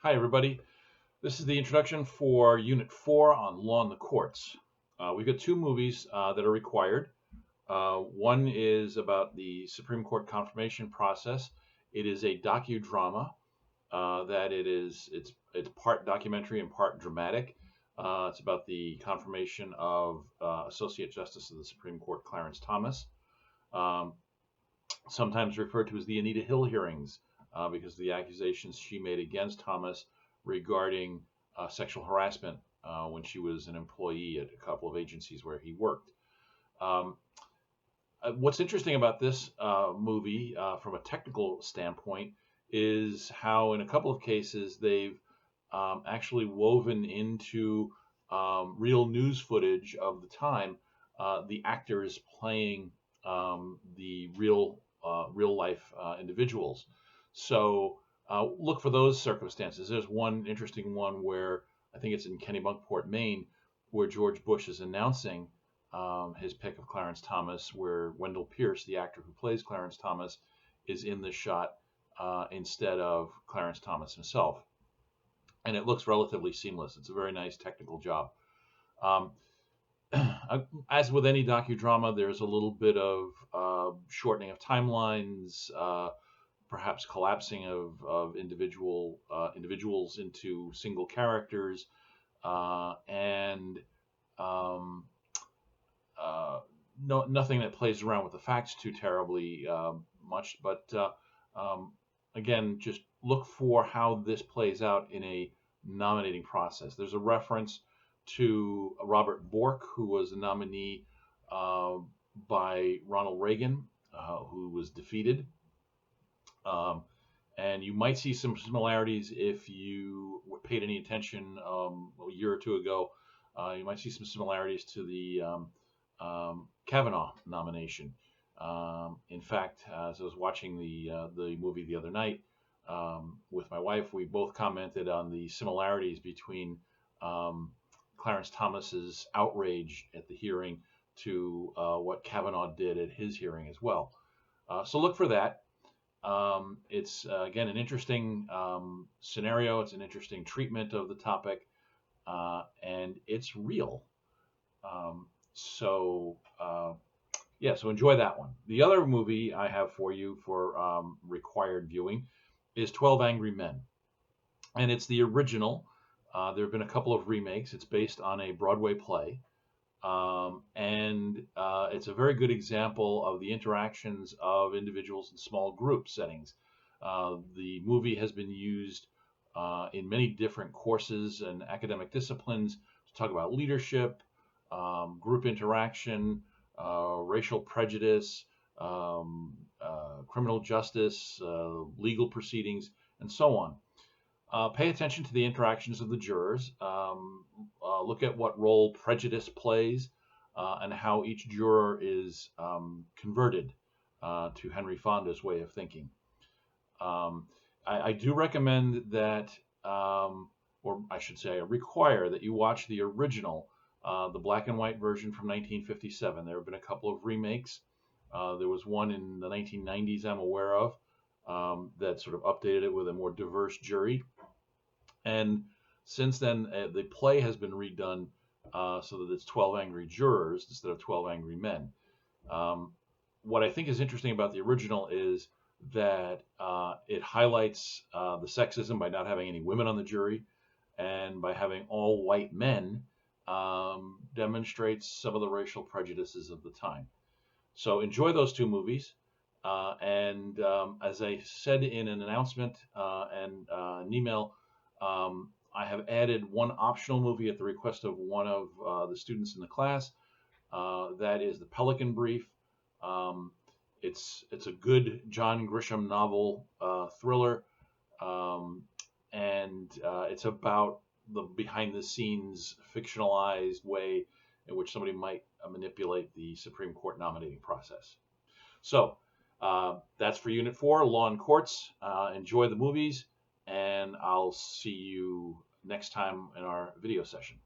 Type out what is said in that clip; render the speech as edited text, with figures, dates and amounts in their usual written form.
Hi, everybody. This is the introduction for Unit 4 on Law in the Courts. We've got two movies that are required. One is about the Supreme Court confirmation process. It is a docudrama it's part documentary and part dramatic. It's about the confirmation of Associate Justice of the Supreme Court Clarence Thomas, um, sometimes referred to as the Anita Hill hearings, because of the accusations she made against Thomas regarding sexual harassment when she was an employee at a couple of agencies where he worked. Um, what's interesting about this movie, from a technical standpoint, is how in a couple of cases they've actually woven into real news footage of the time the actors playing the real life individuals. So look for those circumstances. There's one interesting one where I think it's in Kennebunkport, Maine, where George Bush is announcing his pick of Clarence Thomas, where Wendell Pierce, the actor who plays Clarence Thomas, is in the shot instead of Clarence Thomas himself. And it looks relatively seamless. It's a very nice technical job. Um, as with any docudrama, there's a little bit of shortening of timelines, perhaps collapsing of individuals into single characters, and um, nothing that plays around with the facts too terribly much. But um, again, just look for how this plays out in a nominating process. There's a reference to Robert Bork, who was a nominee uh, by Ronald Reagan, who was defeated. Um, and you might see some similarities if you paid any attention a year or two ago. You might see some similarities to the Kavanaugh nomination. In fact, as I was watching the movie the other night with my wife, we both commented on the similarities between um, Clarence Thomas's outrage at the hearing to what Kavanaugh did at his hearing as well. So look for that. It's again an interesting scenario. It's an interesting treatment of the topic, and it's real. So yeah, so enjoy that one. The other movie I have for you for required viewing is 12 Angry Men, and it's the original. There have been a couple of remakes. It's based on a Broadway play, and it's a very good example of the interactions of individuals in small group settings. The movie has been used in many different courses and academic disciplines to talk about leadership, group interaction, racial prejudice, criminal justice, legal proceedings, and so on. Pay attention to the interactions of the jurors. Look at what role prejudice plays and how each juror is converted to Henry Fonda's way of thinking. Um, I do recommend that, or I should say, I require that you watch the original, the black and white version from 1957. There have been a couple of remakes. There was one in the 1990s I'm aware of that sort of updated it with a more diverse jury. And since then, the play has been redone so that it's 12 Angry Jurors instead of 12 Angry Men. Um, what I think is interesting about the original is that it highlights the sexism by not having any women on the jury, and by having all white men, demonstrates some of the racial prejudices of the time. So enjoy those two movies. And as I said in an announcement and an email, I have added one optional movie at the request of one of the students in the class. That is The Pelican Brief. Um, it's a good John Grisham novel thriller, um, and it's about the behind the scenes fictionalized way in which somebody might manipulate the Supreme Court nominating process. So that's for Unit 4, Law and Courts. Enjoy the movies, and I'll see you next time in our video session.